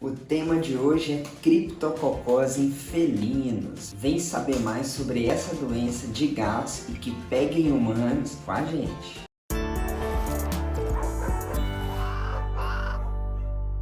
O tema de hoje é criptococose em felinos. Vem saber mais sobre essa doença de gatos e que pega em humanos com a gente.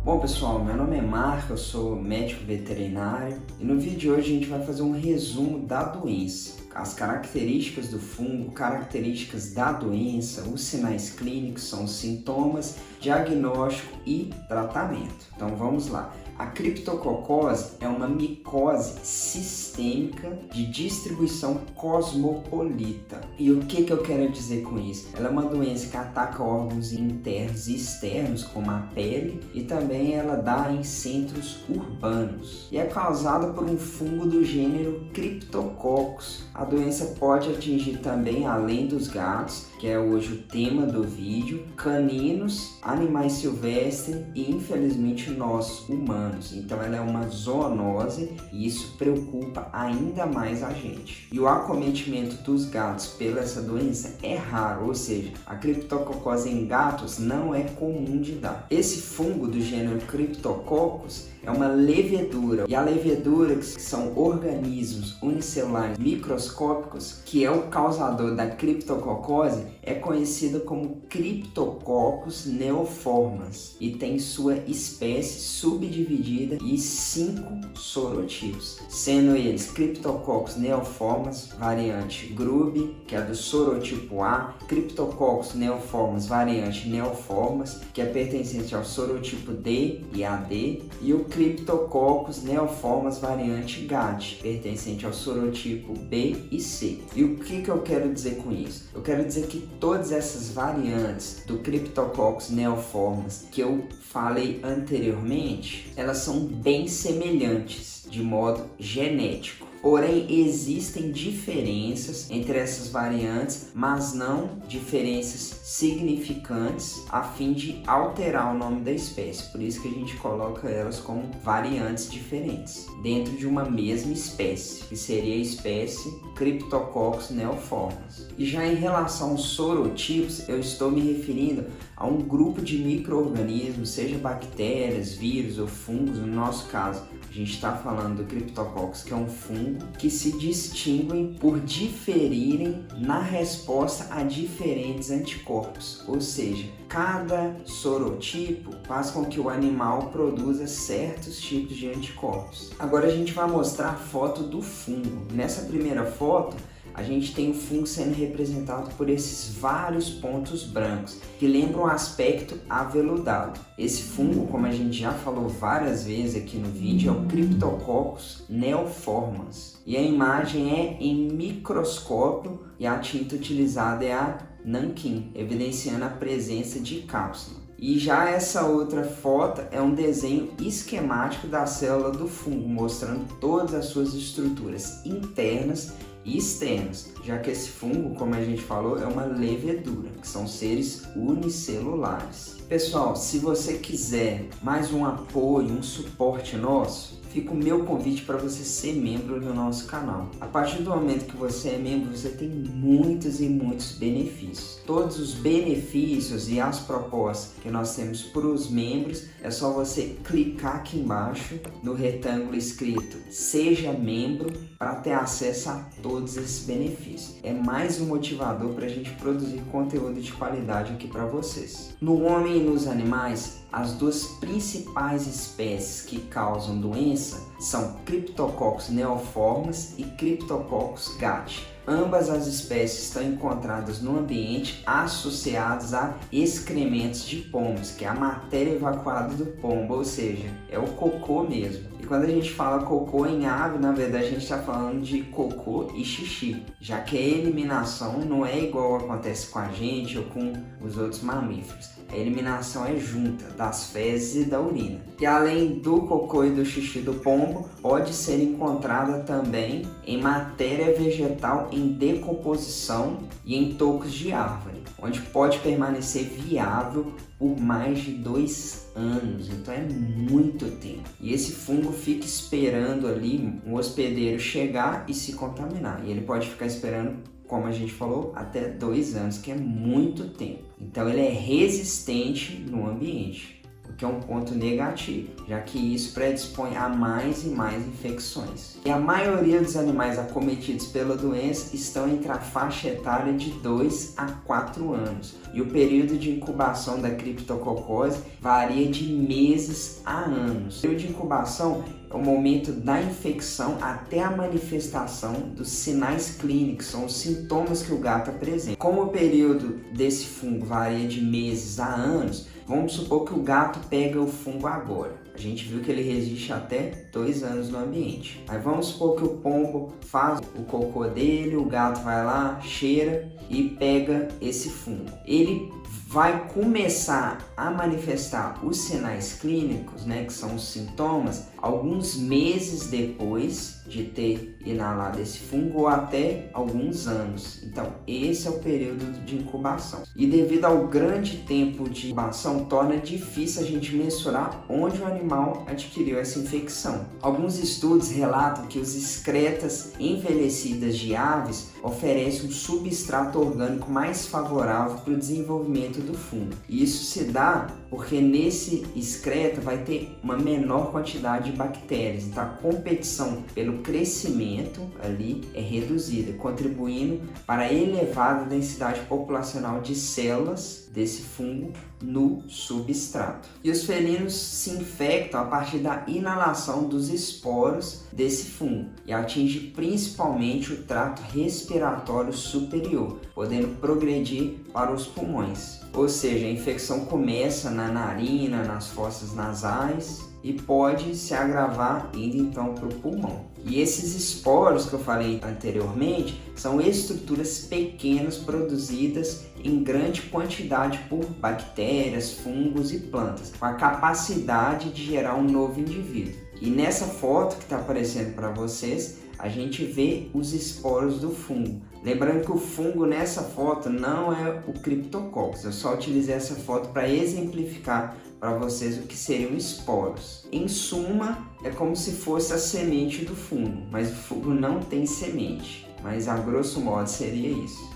Bom pessoal, meu nome é Marco, eu sou médico veterinário e no vídeo de hoje a gente vai fazer um resumo da doença, as características do fungo, características da doença, os sinais clínicos, são os sintomas, diagnóstico e tratamento. Então vamos lá. A criptococose é uma micose sistêmica de distribuição cosmopolita. E o que eu quero dizer com isso? Ela é uma doença que ataca órgãos internos e externos, como a pele, e também ela dá em centros urbanos. E é causada por um fungo do gênero Cryptococcus. A doença pode atingir também, além dos gatos, que é hoje o tema do vídeo, caninos, animais silvestres e, infelizmente, nós, humanos. Então ela é uma zoonose e isso preocupa ainda mais a gente. E o acometimento dos gatos pela essa doença é raro, ou seja, a criptococose em gatos não é comum de dar. Esse fungo do gênero Cryptococcus é uma levedura, e a levedura, que são organismos unicelulares microscópicos, que é o causador da criptococose, é conhecida como Cryptococcus neoformans e tem sua espécie subdividida em 5 sorotipos, sendo eles Cryptococcus neoformans, variante Grube, que é do sorotipo A, Cryptococcus neoformans, variante Neoformas, que é pertencente ao sorotipo D e AD, e o Cryptococcus neoformans, variante GAT, pertencente ao sorotipo B e C. E o que eu quero dizer com isso? Eu quero dizer que todas essas variantes do Cryptococcus neoformans que eu falei anteriormente, elas são bem semelhantes de modo genético. Porém, existem diferenças entre essas variantes, mas não diferenças significantes a fim de alterar o nome da espécie. Por isso que a gente coloca elas como variantes diferentes dentro de uma mesma espécie, que seria a espécie Cryptococcus neoformans. E já em relação aos sorotipos, eu estou me referindo a um grupo de micro-organismos, seja bactérias, vírus ou fungos. No nosso caso, a gente está falando do Cryptococcus, que é um fungo, que se distinguem por diferirem na resposta a diferentes anticorpos. Ou seja, cada sorotipo faz com que o animal produza certos tipos de anticorpos. Agora a gente vai mostrar a foto do fungo. Nessa primeira foto, a gente tem o fungo sendo representado por esses vários pontos brancos, que lembram o aspecto aveludado. Esse fungo, como a gente já falou várias vezes aqui no vídeo, é o Cryptococcus neoformans. E a imagem é em microscópio e a tinta utilizada é a nanquim, evidenciando a presença de cápsula. E já essa outra foto é um desenho esquemático da célula do fungo, mostrando todas as suas estruturas internas e externas, já que esse fungo, como a gente falou, é uma levedura, que são seres unicelulares. Pessoal, se você quiser mais um apoio, um suporte nosso, fica o meu convite para você ser membro do nosso canal. A partir do momento que você é membro, você tem muitos e muitos benefícios. Todos os benefícios e as propostas que nós temos para os membros, é só você clicar aqui embaixo no retângulo escrito Seja Membro para ter acesso a todos esses benefícios. É mais um motivador para a gente produzir conteúdo de qualidade aqui para vocês. No homem e nos animais, as duas principais espécies que causam doença são Cryptococcus neoformans e Cryptococcus gat. Ambas as espécies estão encontradas no ambiente associadas a excrementos de pombos, que é a matéria evacuada do pombo, ou seja, é o cocô mesmo. E quando a gente fala cocô em ave, na verdade a gente está falando de cocô e xixi, já que a eliminação não é igual acontece com a gente ou com os outros mamíferos. A eliminação é junta das fezes e da urina. E além do cocô e do xixi do pombo, pode ser encontrada também em matéria vegetal em decomposição e em tocos de árvore, onde pode permanecer viável por mais de 2 anos, então é muito tempo. E esse fungo fica esperando ali um hospedeiro chegar e se contaminar, e ele pode ficar esperando, como a gente falou, até 2 anos, que é muito tempo. Então ele é resistente no ambiente. O que é um ponto negativo, já que isso predispõe a mais e mais infecções. E a maioria dos animais acometidos pela doença estão entre a faixa etária de 2 a 4 anos. E o período de incubação da criptococose varia de meses a anos. O período de incubação é o momento da infecção até a manifestação dos sinais clínicos, são os sintomas que o gato apresenta. Como o período desse fungo varia de meses a anos, vamos supor que o gato pega o fungo agora. A gente viu que ele resiste até 2 anos no ambiente. Aí vamos supor que o pombo faz o cocô dele, o gato vai lá, cheira e pega esse fungo. Ele vai começar a manifestar os sinais clínicos, né, que são os sintomas, alguns meses depois de ter inalado esse fungo ou até alguns anos. Então, esse é o período de incubação. E devido ao grande tempo de incubação, torna difícil a gente mensurar onde o animal adquiriu essa infecção. Alguns estudos relatam que os excretas envelhecidas de aves oferecem um substrato orgânico mais favorável para o desenvolvimento do fungo. E isso se dá porque nesse excreta vai ter uma menor quantidade de bactérias, então a competição pelo crescimento ali é reduzida, contribuindo para a elevada densidade populacional de células desse fungo no substrato. E os felinos se infectam a partir da inalação dos esporos desse fungo e atinge principalmente o trato respiratório superior, podendo progredir para os pulmões. Ou seja, a infecção começa na narina, nas fossas nasais e pode se agravar indo então para o pulmão. E esses esporos que eu falei anteriormente são estruturas pequenas produzidas em grande quantidade por bactérias, fungos e plantas, com a capacidade de gerar um novo indivíduo. E nessa foto que está aparecendo para vocês, a gente vê os esporos do fungo. Lembrando que o fungo nessa foto não é o Cryptococcus, eu só utilizei essa foto para exemplificar para vocês o que seriam esporos. Em suma, é como se fosse a semente do fungo, mas o fungo não tem semente, mas a grosso modo seria isso.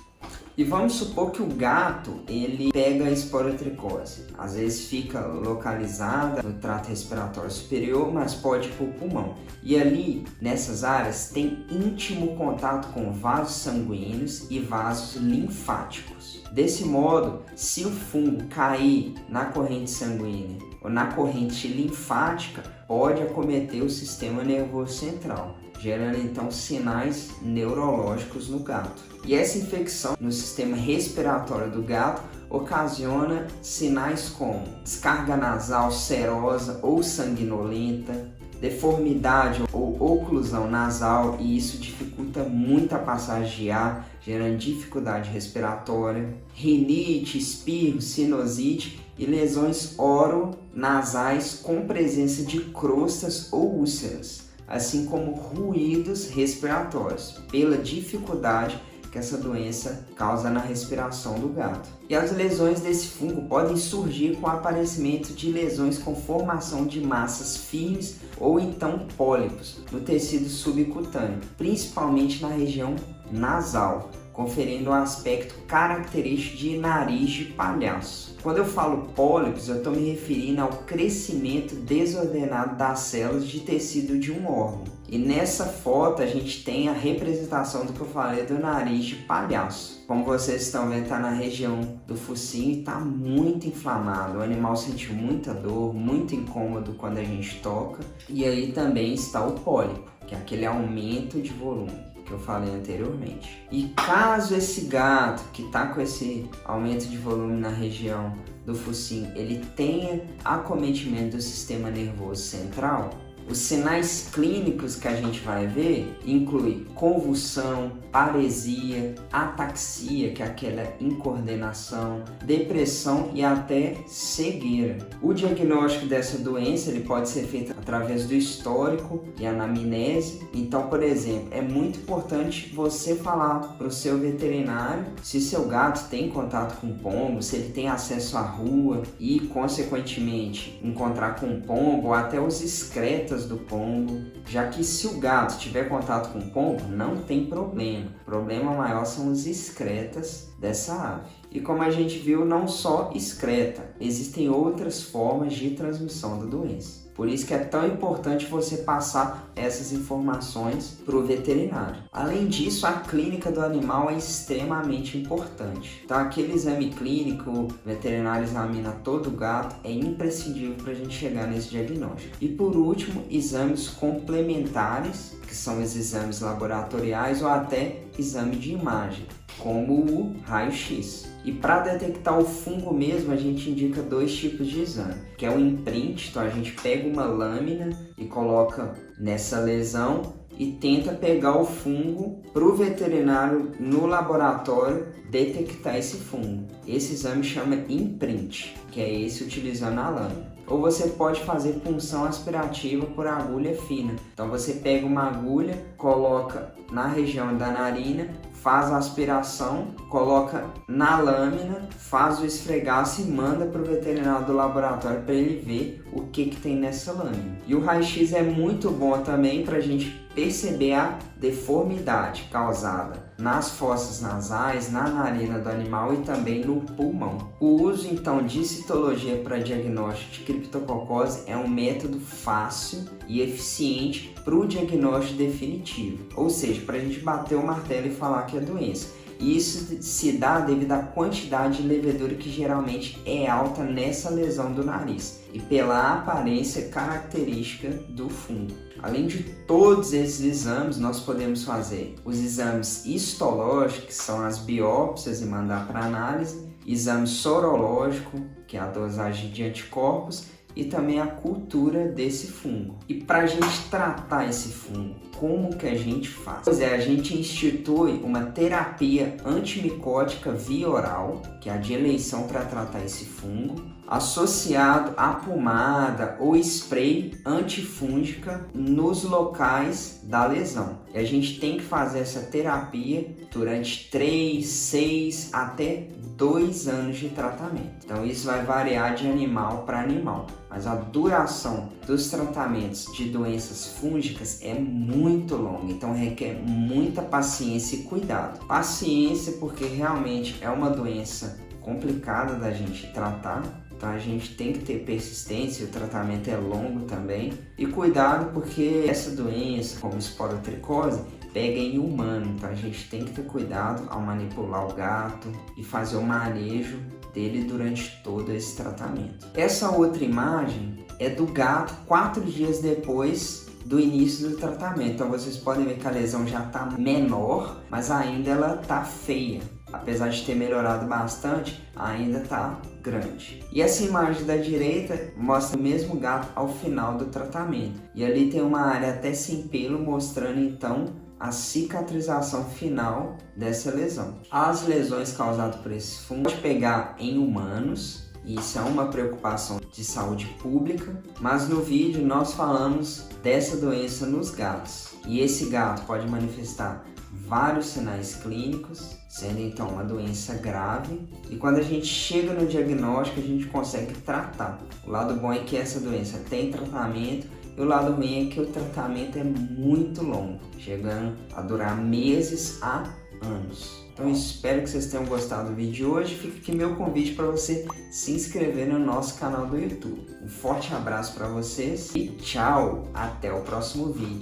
E vamos supor que o gato ele pega a esporotricose. Às vezes fica localizada no trato respiratório superior, mas pode ir para o pulmão. E ali, nessas áreas, tem íntimo contato com vasos sanguíneos e vasos linfáticos. Desse modo, se o fungo cair na corrente sanguínea ou na corrente linfática, pode acometer o sistema nervoso central, gerando então sinais neurológicos no gato. E essa infecção no sistema respiratório do gato ocasiona sinais como descarga nasal serosa ou sanguinolenta, deformidade ou oclusão nasal, e isso dificulta muito a passagem de ar, gerando dificuldade respiratória, rinite, espirro, sinusite e lesões oronasais com presença de crostas ou úlceras, assim como ruídos respiratórios, pela dificuldade que essa doença causa na respiração do gato. E as lesões desse fungo podem surgir com o aparecimento de lesões com formação de massas firmes ou então pólipos no tecido subcutâneo, principalmente na região nasal, conferindo um aspecto característico de nariz de palhaço. Quando eu falo pólipos, eu estou me referindo ao crescimento desordenado das células de tecido de um órgão. E nessa foto a gente tem a representação do que eu falei do nariz de palhaço. Como vocês estão vendo, está na região do focinho e está muito inflamado. O animal sentiu muita dor, muito incômodo quando a gente toca. E aí também está o pólipo, que é aquele aumento de volume que eu falei anteriormente. E caso esse gato que está com esse aumento de volume na região do focinho, ele tenha acometimento do sistema nervoso central, os sinais clínicos que a gente vai ver incluem convulsão, paresia, ataxia, que é aquela incoordenação, depressão e até cegueira. O diagnóstico dessa doença ele pode ser feito através do histórico e anamnese. Então, por exemplo, é muito importante você falar para o seu veterinário se seu gato tem contato com pombo, se ele tem acesso à rua e, consequentemente, encontrar com o pombo ou até os excretas do pombo, já que se o gato tiver contato com o pombo, não tem problema. O problema maior são os excretas dessa ave. E como a gente viu, não só excreta, existem outras formas de transmissão da doença. Por isso que é tão importante você passar essas informações para o veterinário. Além disso, a clínica do animal é extremamente importante. Então, aquele exame clínico, o veterinário examina todo o gato, é imprescindível para a gente chegar nesse diagnóstico. E por último, exames complementares, que são os exames laboratoriais ou até exame de imagem, como o raio-x. E para detectar o fungo mesmo, a gente indica 2 tipos de exame, que é o imprint, então a gente pega uma lâmina e coloca nessa lesão e tenta pegar o fungo para o veterinário no laboratório detectar esse fungo. Esse exame chama imprint, que é esse utilizando a lâmina. Ou você pode fazer punção aspirativa por agulha fina. Então você pega uma agulha, coloca na região da narina, faz a aspiração, coloca na lâmina, faz o esfregaço e manda para o veterinário do laboratório para ele ver o que tem nessa lâmina. E o raio-x é muito bom também para a gente perceber a deformidade causada nas fossas nasais, na narina do animal e também no pulmão. O uso então de citologia para diagnóstico de criptococose é um método fácil e eficiente para o diagnóstico definitivo, ou seja, para a gente bater o martelo e falar que é doença. E isso se dá devido à quantidade de levedura que geralmente é alta nessa lesão do nariz e pela aparência característica do fungo. Além de todos esses exames, nós podemos fazer os exames histológicos, que são as biópsias e mandar para análise, exame sorológico, que é a dosagem de anticorpos, e também a cultura desse fungo. E para a gente tratar esse fungo, como que a gente faz? Pois é, a gente institui uma terapia antimicótica via oral, que é a de eleição para tratar esse fungo, associado à pomada ou spray antifúngica nos locais da lesão. E a gente tem que fazer essa terapia durante 3, 6 até 2 anos de tratamento. Então isso vai variar de animal para animal, mas a duração dos tratamentos de doenças fúngicas é muito longa, então requer muita paciência e cuidado. Paciência porque realmente é uma doença complicada da gente tratar, então a gente tem que ter persistência, o tratamento é longo também. E cuidado porque essa doença, como esporotricose, pega em humano, então a gente tem que ter cuidado ao manipular o gato e fazer o manejo dele durante todo esse tratamento. Essa outra imagem é do gato 4 dias depois do início do tratamento, então vocês podem ver que a lesão já está menor, mas ainda ela está feia. Apesar de ter melhorado bastante, ainda está grande. E essa imagem da direita mostra o mesmo gato ao final do tratamento. E ali tem uma área até sem pelo, mostrando então a cicatrização final dessa lesão. As lesões causadas por esse fungo pode pegar em humanos, e isso é uma preocupação de saúde pública, mas no vídeo nós falamos dessa doença nos gatos. E esse gato pode manifestar vários sinais clínicos, sendo então uma doença grave, e quando a gente chega no diagnóstico a gente consegue tratar. O lado bom é que essa doença tem tratamento e o lado ruim é que o tratamento é muito longo, chegando a durar meses a anos. Então espero que vocês tenham gostado do vídeo de hoje. Fica aqui meu convite para você se inscrever no nosso canal do YouTube. Um forte abraço para vocês e tchau! Até o próximo vídeo.